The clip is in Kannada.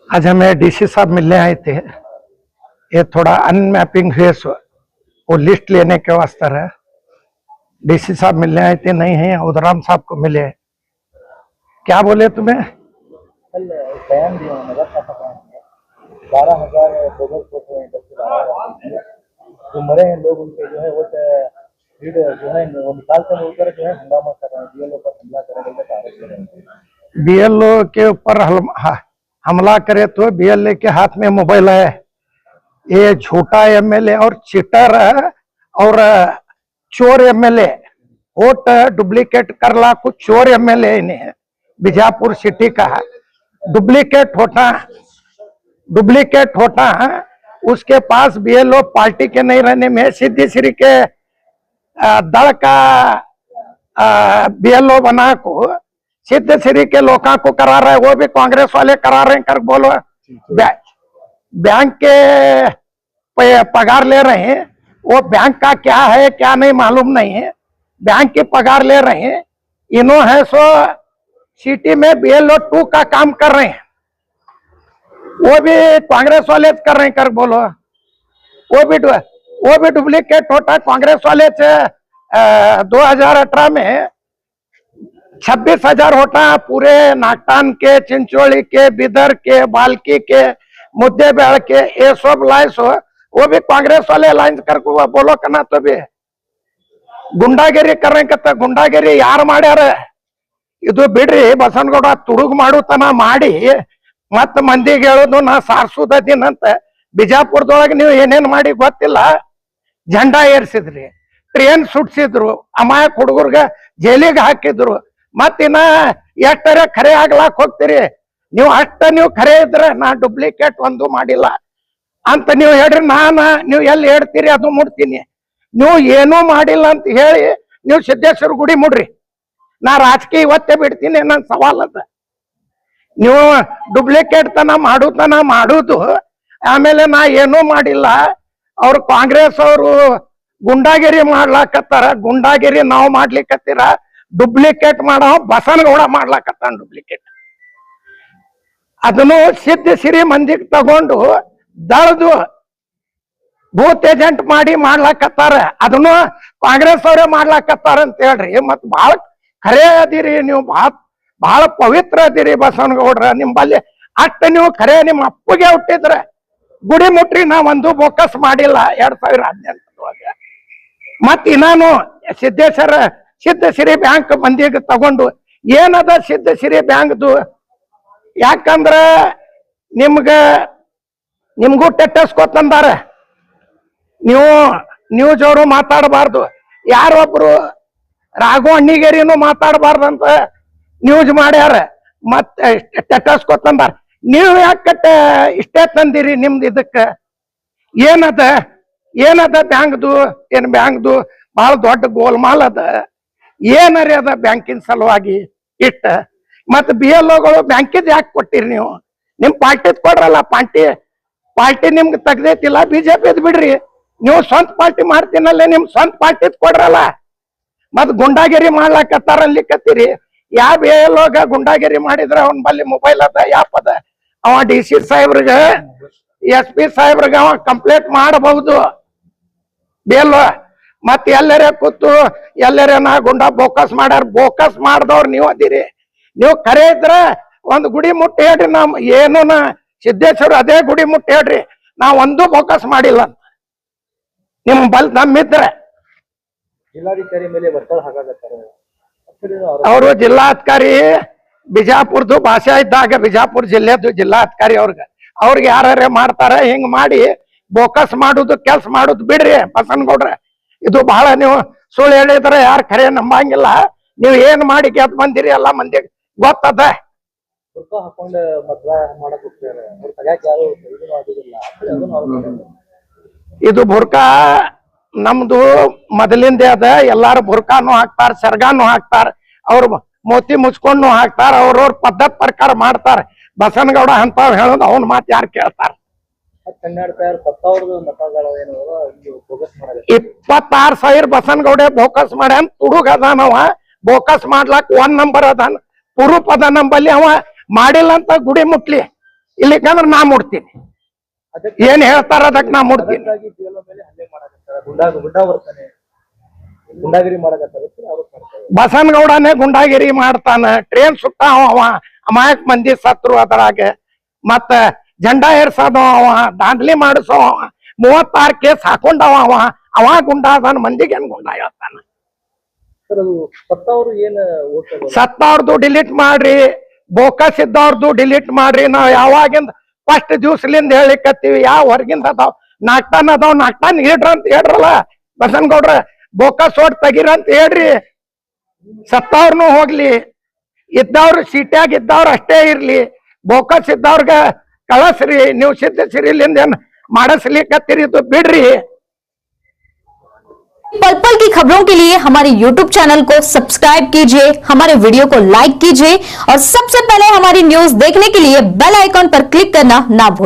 आज हमें डीसी साहब मिलने आए थे। ये थोड़ा अनमैपिंग फेस वो लिस्ट लेने के वास्ते है। डीसी साहब मिलने आए थे, नहीं है उदराम साहब को मिले। क्या बोले तुम्हें? कल बयान दिया 12,000 जो मरे हैं लोग, उनके जो है वो जो है वो निकालते हैं उधर, जो है हंगामा कर रहे हैं, बीएलओ पर हमला कर रहे हैं। बीएलओ के ऊपर हमला करे तो बीएलओ के हाथ में मोबाइल है। ये झूठा एमएलए और चीटर और चोर एमएलए, वोट डुप्लीकेट करला कुछ चोर एमएलए इन्हें बीजापुर सिटी का डुप्लीकेट होता है। उसके पास बीएलओ पार्टी के नहीं रहने में सिद्धि श्री के दल का बीएलओ बना को सिद्ध श्री के लोगों को करा रहे, वो भी कांग्रेस वाले करा रहे हैं। कर बोलो बैंक के पगार ले रहे हैं, वो बैंक का क्या है क्या नहीं मालूम नहीं है, बैंक की पगार ले रहे हैं। इन्हों है सो सिटी में बीएलओ 2 का काम कर रहे हैं, वो भी कांग्रेस वाले कर रहे हैं। कर बोलो वो भी डुप्लीकेट होता। कांग्रेस वाले से 2018 में 26,000 होता पूरे नागटान के, चिंचोली के, बिदर के, बाल्की के, मुद्देबिहार के, ये सब लाइस हो, वो भी कांग्रेस वाले लाइन करको बोलो करना। तो भी गुंडागिरी कर रहे गुंडागिरी यार ಮಾಡ್ಯಾರ ಇದು ಬಿಡ್ರಿ। ಬಸನಗೌಡ ತುಡುಗ್ ಮಾಡುತನ ಮಾಡಿ ಮತ್ತ ಮಂದಿಗೆ ಹೇಳೋದು ನಾ ಸಾರ್ಸುದೀನಂತ ಬಿಜಾಪುರದೊಳಗೆ ನೀವು ಏನೇನ್ ಮಾಡಿ ಗೊತ್ತಿಲ್ಲ। झंडा ಏರ್ಸಿದ್ರಿ, ಟ್ರೇನ್ ಸುಡ್ಸಿದ್ರು, ಅಮಾಯಕ ಹುಡುಗರ್ಗ ಜೈಲಿಗೆ ಹಾಕಿದ್ರು। ಮತ್ತಿನ್ನ ಎಷ್ಟರ ಖರೆ ಆಗ್ಲಾಕ್ ಹೋಗ್ತೀರಿ ನೀವು? ನೀವು ಖರೆ ಇದ್ರೆ ನಾ ಡೂಪ್ಲಿಕೇಟ್ ಒಂದು ಮಾಡಿಲ್ಲ ಅಂತ ನೀವು ಹೇಳ್ರಿ, ನೀವು ಎಲ್ಲಿ ಹೇಳ್ತೀರಿ ಅದು ಮುಡ್ತೀನಿ। ನೀವು ಏನೂ ಮಾಡಿಲ್ಲ ಅಂತ ಹೇಳಿ ನೀವು ಸಿದ್ದೇಶ್ವರ ಗುಡಿ ಮುಡ್ರಿ, ನಾ ರಾಜಕೀಯ ಇವತ್ತೇ ಬಿಡ್ತೀನಿ ನನ್ನ ಸವಾಲ್ ಅದ। ನೀವು ಡೂಪ್ಲಿಕೇಟ್ ತನ ಮಾಡುದು, ಆಮೇಲೆ ನಾ ಏನೂ ಮಾಡಿಲ್ಲ, ಅವ್ರು ಕಾಂಗ್ರೆಸ್ ಅವರು ಗುಂಡಾಗಿರಿ ಮಾಡ್ಲಾಕತ್ತಾರ, ಗುಂಡಾಗಿರಿ ನಾವು ಮಾಡ್ಲಿಕ್ಕತ್ತೀರ, ಡೂಪ್ಲಿಕೇಟ್ ಮಾಡೋ ಬಸನಗೌಡ ಮಾಡ್ಲಾಕತ್ತಾನ ಡೂಪ್ಲಿಕೇಟ್। ಅದನ್ನು ಸಿದ್ಧ ಸಿರಿ ಮಂದಿಗೆ ತಗೊಂಡು ದಳದು ಬೂತ್ ಏಜೆಂಟ್ ಮಾಡಿ ಮಾಡ್ಲಾಕತ್ತಾರ, ಅದನ್ನು ಕಾಂಗ್ರೆಸ್ ಅವರೇ ಮಾಡ್ಲಾಕತ್ತಾರ ಅಂತ ಹೇಳ್ರಿ। ಮತ್ ಬಹಳ ಖರೆ ಅದಿರಿ ನೀವು, ಬಹಳ ಪವಿತ್ರ ಅದಿರಿ ಬಸವನಗೌಡ್ರ। ನಿಮ್ಮಲ್ಲಿ ಅಷ್ಟ ನೀವು ಖರೆ ನಿಮ್ಮ ಅಪ್ಪಗೆ ಹುಟ್ಟಿದ್ರೆ ಗುಡಿ ಮುಟ್ರಿ, ನಾ ಒಂದು ಬೋಕಸ್ ಮಾಡಿಲ್ಲ 2018 ಮತ್ ನಾನು ಸಿದ್ಧ ಸಿರಿ ಬ್ಯಾಂಕ್ ಮಂದಿಗೆ ತಗೊಂಡು ಏನದ ಸಿದ್ಧ ಸಿರಿ ಬ್ಯಾಂಕ್ದು? ಯಾಕಂದ್ರ ನಿಮ್ಗೂ ಟೆಟ್ಟಸ್ಕೊತಂದಾರ, ನೀವು ನ್ಯೂಸ್ ಅವರು ಮಾತಾಡಬಾರ್ದು, ಯಾರೊಬ್ರು ರಾಘು ಅಣ್ಣಿಗೇರಿನೂ ಮಾತಾಡಬಾರ್ದಂತ ನ್ಯೂಸ್ ಮಾಡ್ಯಾರ, ಮತ್ತೆ ಟೆಟ್ಟಸ್ಕೊತಂದಾರ। ನೀವು ಯಾಕೆ ಇಷ್ಟೇ ತಂದಿರಿ? ನಿಮ್ದು ಇದಕ್ಕ ಏನದ ಬ್ಯಾಂಕ್ದು? ಏನ್ ಬ್ಯಾಂಕ್ದು ಬಹಳ ದೊಡ್ಡ ಗೋಲ್ಮಾಲ್ ಅದ, ಏನರಿ ಅದ ಬ್ಯಾಂಕಿನ ಸಲುವಾಗಿ ಇಟ್ಟ? ಮತ್ BLOಗಳು ಬ್ಯಾಂಕಿದ್ ಯಾಕೆ ಕೊಟ್ಟಿರಿ ನೀವು? ನಿಮ್ ಪಾರ್ಟಿದ್ ಕೊಡ್ರಲ್ಲ, ಪಾರ್ಟಿ ನಿಮ್ಗೆ ತೆಗ್ದೈತಿಲ್ಲ, ಬಿಜೆಪಿದ್ ಬಿಡ್ರಿ, ನೀವು ಸ್ವಂತ ಪಾರ್ಟಿ ಮಾಡ್ತೀನಲ್ಲೇ, ನಿಮ್ ಸ್ವಂತ ಪಾರ್ಟಿದ್ ಕೊಡ್ರಲ್ಲ। ಮತ್ ಗುಂಡಾಗಿರಿ ಮಾಡ್ಲಾಕತ್ತಾರ ಅನ್ಲಿಕ್ಕತ್ತೀರಿ। ಯಾವ BLOಗ ಗುಂಡಾಗಿರಿ ಮಾಡಿದ್ರ ಅವನ್ ಬಲ್ಲಿ ಮೊಬೈಲ್ ಅದ, ಯಾಪ್ ಅದ, ಅವ DC ಸಾಹೇಬ್ರಿಗ SP ಸಾಹೇಬ್ರಿಗ ಅವ ಕಂಪ್ಲೇಂಟ್ ಮಾಡಬಹುದು BLO। ಮತ್ ಎಲ್ಲರೇ ಕೂತು ಎಲ್ಲರೇ ನಾ ಗುಂಡಾ ಬೋಕಸ್ ಮಾಡ್ಯಾರ, ಬೋಕಸ್ ಮಾಡ್ದವ್ರು ನೀವು ಅದಿರಿ। ನೀವು ಖರೆ ಇದ್ರ ಒಂದ್ ಗುಡಿ ಮುಟ್ಟಿ ಹೇಳ್ರಿ, ನಮ್ ಏನು ಸಿದ್ದೇಶ್ವರ ಅದೇ ಗುಡಿ ಮುಟ್ಟಿ ಹೇಳ್ರಿ, ನಾ ಒಂದು ಬೋಕಸ್ ಮಾಡಿಲ್ಲ ಅಂತ ನಿಮ್ ಬಲ್ ನಮ್ಮಿದ್ರೆ। ಜಿಲ್ಲಾಧಿಕಾರಿ ಮೇಲೆ ಒತ್ತಡ ಹಾಕಾಗತ್ತಾರೆ ಅವರು ಜಿಲ್ಲಾಧಿಕಾರಿ ಬಿಜಾಪುರದು ಭಾಷೆ ಇದ್ದಾಗ ಬಿಜಾಪುರ ಜಿಲ್ಲೆದು ಜಿಲ್ಲಾಧಿಕಾರಿ ಅವ್ರಿಗೆ ಯಾರೇ ಮಾಡ್ತಾರ ಹಿಂಗ್ ಮಾಡಿ ಬೋಕಸ್ ಮಾಡುದು ಕೆಲಸ ಮಾಡುದು ಬಿಡ್ರಿ ಬಸನಗೌಡ್ರ। ಇದು ಬಹಳ ನೀವು ಸುಳ್ಳು ಹೇಳಿದ್ರೆ ಯಾರು ಖರೆ ನಂಬಂಗಿಲ್ಲ। ನೀವು ಏನ್ ಮಾಡಿ ಗೆದ್ದು ಬಂದಿರಿ ಎಲ್ಲ ಮಂದಿಗೆ ಗೊತ್ತದ। ಹಾಕೊಂಡು ಮದ್ವೆ ಮಾಡಕ್ ಹೋಗ್ತಾರೆ, ಇದು ಬುರ್ಕಾ ನಮ್ದು ಮೊದಲಿಂದೇ ಅದ, ಎಲ್ಲಾರು ಬುರ್ಕಾನು ಹಾಕ್ತಾರ, ಸೆರ್ಗಾನು ಹಾಕ್ತಾರ, ಅವ್ರು ಮೋತಿ ಮುಚ್ಕೊಂಡು ಹಾಕ್ತಾರ, ಅವ್ರವ್ರ ಪದ್ಧತಿ ಪ್ರಕಾರ ಮಾಡ್ತಾರ। ಬಸನಗೌಡ ಅಂತ ಹೇಳೋದು ಅವನ್ ಮಾತು ಯಾರು ಕೇಳ್ತಾರ? ಮತ್ತೆ ಕನ್ನಡ 10,000 ಮತಗಳು ಏನು ಇಲ್ಲಿ ಬೋಗಸ್ ಮಾಡಲ್ಲ 26,000 ಬಸನಗೌಡ ಬೋಕಸ್ ಮಾಡ್ಯಾನ ತುಡುಗ ಅದಾನವ ಬೋಕಸ್ ಮಾಡ್ಲಾಕ್ 1 ನಂಬರ್ ಅದಾನ ಪುರುಪ್ ಅದ ನಂಬಲ್ಲಿ ಅವ ಮಾಡಿಲ್ಲ ಅಂತ ಗುಡಿ ಮುಟ್ಲಿ ಇಲ್ಲಿಕಂದ್ರ ನಾ ಮುಡ್ತೀನಿ ಅದಕ್ಕೆ ಏನ್ ಹೇಳ್ತಾರ ಅದಕ್ಕೆ ನಾ ಮುಡ್ತೀನಿ ಅದಕ್ಕಾಗಿ ಜಿಎಲ್ಒ ಮೇಲೆ ಹಲ್ಲೆ ಮಾಡಕತ್ತಾರ ಗುಂಡಾ ಬರ್ತಾನೆ ಗುಂಡಾಗಿರಿ ಮಾಡಕತ್ತಾರ ಅವ್ರು ಮಾಡ್ತಾರೆ ಬಸನಗೌಡನೇ ಗುಂಡಾಗಿರಿ ಮಾಡ್ತಾನ ಟ್ರೇನ್ ಸುಟ್ಟಾವ ಅವ ಅಮಾಯಕ್ ಮಂದಿ ಸತ್ರು ಅದ್ರಾಗ ಮತ್ತ ಜಂಡಾ ಏರ್ಸೋದವ ಅವ ದಾಂಧಲಿ ಮಾಡಿಸೋ ಅವ 36 ಕೇಸ್ ಹಾಕೊಂಡವ ಅವ ಗುಂಡಾ ಅದಾನ ಮಂದಿಗೆ ಏನ್ ಗುಂಡಾ ಹೇಳ್ತಾನ ಸರ್ ಅದು 10,000 ಏನ್ ಓಟ್ ಸತ್ತವ್ರದ್ದು ಡಿಲೀಟ್ ಮಾಡ್ರಿ ಬೋಕಸ್ ಇದ್ದವ್ರದ್ದು ಡಿಲೀಟ್ ಮಾಡ್ರಿ ನಾವ್ ಯಾವಾಗಿಂದ ಫಸ್ಟ್ ದಿವ್ಸಲಿಂದ ಹೇಳಿಕತ್ತೀವಿ ಯಾವ ಹೊರಗಿಂದ ಅದಾವ್ 4 ಟನ್ ಅದಾವ್ 4 ಟನ್ ಇಡ್ರ ಅಂತ ಹೇಳ್ರಲ್ಲ ಬಸನಗೌಡ್ರ ಬೋಕಸ್ ಓಟ್ ತೆಗೀರ ಅಂತ ಹೇಳ್ರಿ ಸತ್ತವ್ರನು ಹೋಗ್ಲಿ ಇದ್ದವ್ರು ಸೀಟ್ಯಾಗ ಇದ್ದವ್ರು ಅಷ್ಟೇ ಇರ್ಲಿ ಬೋಕಸ್ ಇದ್ದವ್ರಗ ಕಳಸ್ರಿ ನೀವು ಸಿದ್ಧ ಸಿರಿಲಿಂದ ಏನ್ ಮಾಡಿಸ್ಲಿಕ್ಕತ್ತೀರಿ ಇದು ಬಿಡ್ರಿ पल पल की खबरों के लिए हमारे YouTube चैनल को सब्सक्राइब कीजिए, हमारे वीडियो को लाइक कीजिए और सबसे पहले हमारी न्यूज देखने के लिए बेल आइकॉन पर क्लिक करना ना भूलें।